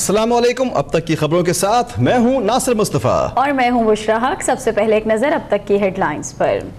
अस्सलाम वालेकुम। अब तक की खबरों के साथ मैं हूं नासिर मुस्तफ़ा और मैं हूं बुशरा हक। सबसे पहले एक नजर अब तक की हेडलाइंस पर।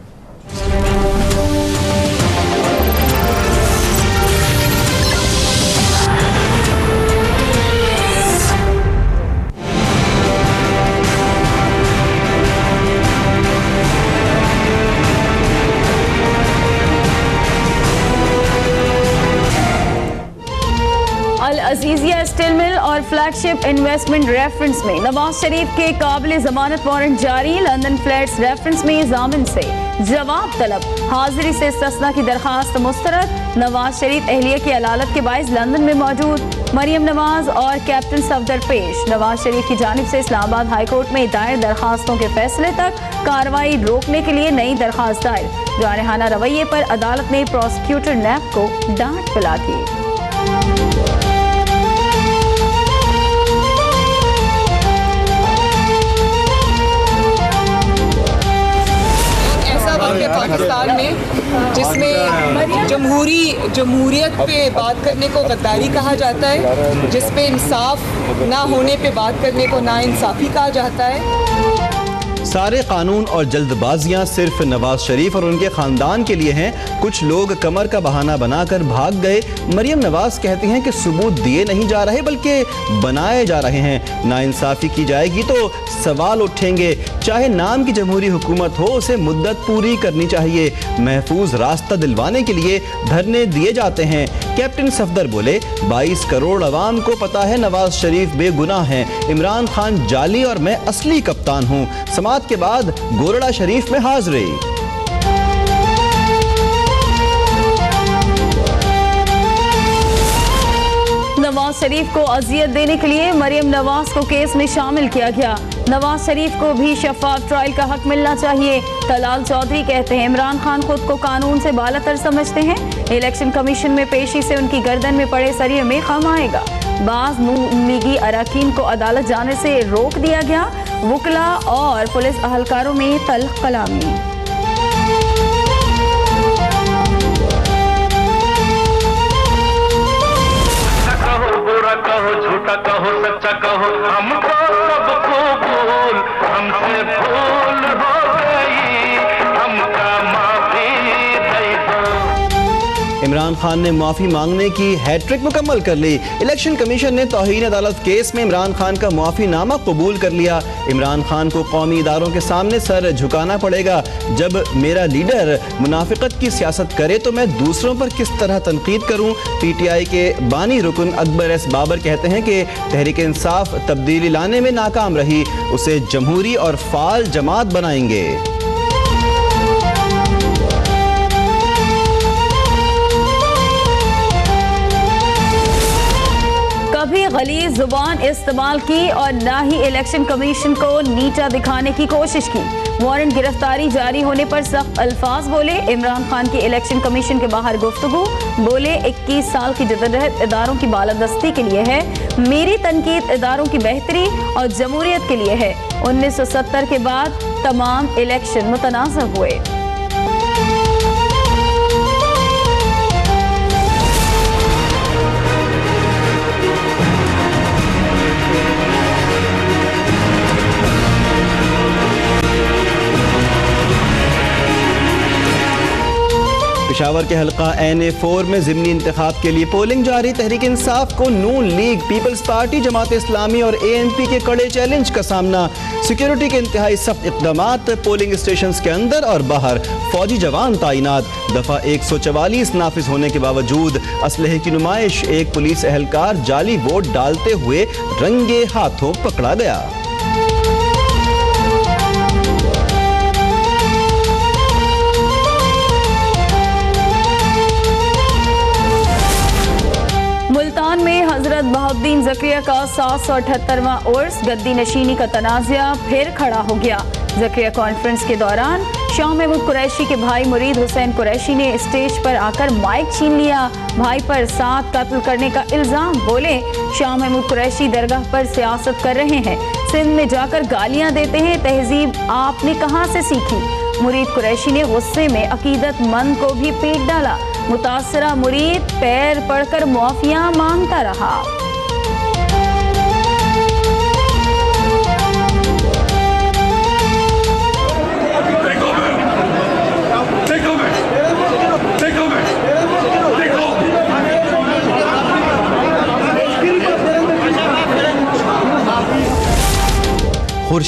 अजीजिया स्टील मिल और फ्लैगशिप इन्वेस्टमेंट रेफरेंस में नवाज शरीफ के काबिल जमानत वारंट जारी। लंदन फ्लैट्स रेफरेंस में जामिन से जवाब तलब। हाजिरी से इस्तिस्ना की दरखास्त मुस्तरद। नवाज शरीफ अहलिया की अदालत के बाइस लंदन में मौजूद। मरियम नवाज और कैप्टन सफदर पेश। नवाज शरीफ की जानिब से इस्लामाबाद हाई कोर्ट में दायर दरखास्तों के फैसले तक कार्रवाई रोकने के लिए नई दरखास्त दायर। जारहाना रवैये पर अदालत ने प्रोसिक्यूटर नैब को डांट पिला दी। पाकिस्तान में जिसमें जमहूरियत पे बात करने को गद्दारी कहा जाता है, जिस पे इंसाफ ना होने पे बात करने को नाइंसाफी कहा जाता है। सारे कानून और जल्दबाजियां सिर्फ नवाज शरीफ और उनके खानदान के लिए हैं। कुछ लोग कमर का बहाना बनाकर भाग गए। मरियम नवाज कहती हैं कि सबूत दिए नहीं जा रहे बल्कि बनाए जा रहे हैं। नाइंसाफी की जाएगी तो सवाल उठेंगे। चाहे नाम की जमहूरी हुकूमत हो, उसे मुद्दत पूरी करनी चाहिए। महफूज रास्ता दिलवाने के लिए धरने दिए जाते हैं। कैप्टन सफदर बोले, 22 करोड़ अवाम को पता है नवाज शरीफ बेगुनाह हैं। इमरान खान जाली और मैं असली कप्तान हूँ। समात के बाद गोरड़ा शरीफ में हाजिरी। नवाज शरीफ को अजियत देने के लिए मरियम नवाज को केस में शामिल किया गया। नवाज शरीफ को भी शफाफ ट्रायल का हक मिलना चाहिए। तलाल चौधरी कहते हैं इमरान खान खुद को कानून से बालातर समझते हैं। इलेक्शन कमीशन में पेशी से उनकी गर्दन में पड़े सरिये में खम आएगा। बाज नून लीगी अरकान को अदालत जाने से रोक दिया गया। वकला और पुलिस अहलकारों में तल्ख कलामी। कहो झूठा कहो सच्चा कहो, हमको सबको भूल हमसे भूल हो गई, हमका माफी दे दो। इमरान खान ने माफी मांगने की हैट्रिक मुकम्मल कर ली। इलेक्शन कमीशन ने तौहीन अदालत केस में इमरान खान का माफीनामा कबूल कर लिया। इमरान खान को कौमी इदारों के सामने सर झुकाना पड़ेगा। जब मेरा लीडर मुनाफिकत की सियासत करे तो मैं दूसरों पर किस तरह तनकीद करूं। PTI के बानी रुकन अकबर एस बाबर कहते हैं कि तहरीक इंसाफ तब्दीली लाने में नाकाम रही, उसे जमहूरी और फाल जमात बनाएंगे। कभी गलीज़ जुबान इस्तेमाल की और ना ही इलेक्शन कमीशन को नीचा दिखाने की कोशिश की। वारंट गिरफ्तारी जारी होने पर सख्त अल्फाज बोले। इमरान खान की इलेक्शन कमीशन के बाहर गुफ्तगू। बोले 21 साल की जदोजहद इदारों की बालादस्ती के लिए है। मेरी तनकीद इदारों की बेहतरी और जमहूरियत के लिए है। 1970 के बाद तमाम इलेक्शन मुतनाज़ हुए। पेशावर के हल्का NA4 में ज़िमनी इंतखाब के लिए पोलिंग जारी। तहरीक इंसाफ को नून league, peoples party, Jamaat Islami और ANP के कड़े चैलेंज का सामना। सिक्योरिटी के इंतहाई सख्त इक़दामात। पोलिंग स्टेशन के अंदर और बाहर फौजी जवान तैनात। दफ़ा 144 नाफिज होने के बावजूद असलहे की नुमाइश। एक पुलिस एहलकार जाली वोट डालते हुए रंगे हाथों पकड़ा गया। मुल्तान में हजरत बहाउद्दीन ज़करिया का 778वां उर्स गद्दी नशीनी का तनाज़ा फिर खड़ा हो गया। ज़करिया कॉन्फ्रेंस के दौरान शाह महमूद कुरैशी के भाई मुरीद हुसैन कुरैशी ने स्टेज पर आकर माइक छीन लिया। भाई पर 7 कत्ल करने का इल्जाम। बोले शाह महमूद कुरैशी दरगाह पर सियासत कर रहे हैं, सिंध में जाकर गालियां देते हैं। तहजीब आपने कहां से सीखी? मुरीद कुरैशी ने गुस्से में अकीदतमंद को भी पीट डाला। मुतासरा मुरीद पैर पड़कर मुआफिया मांगता रहा।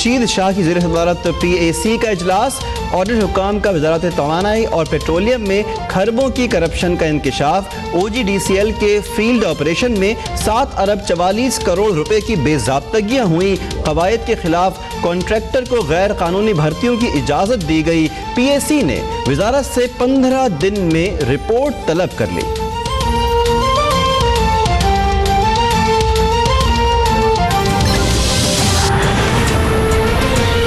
खुर्शीद शाह की ज़ेर सदारत PAC का इजलास, ऑडिट हुकाम का वजारत तवानाई और पेट्रोलियम में खरबों की करप्शन का इंकशाफ, OGDCL के फील्ड ऑपरेशन में 7 अरब 44 करोड़ रुपए की बेज़ाब्तगियाँ हुई, कवायद के खिलाफ कॉन्ट्रैक्टर को गैर कानूनी भर्तियों की इजाज़त दी गई। PAC ने वजारत से 15 दिन में रिपोर्ट तलब कर ली।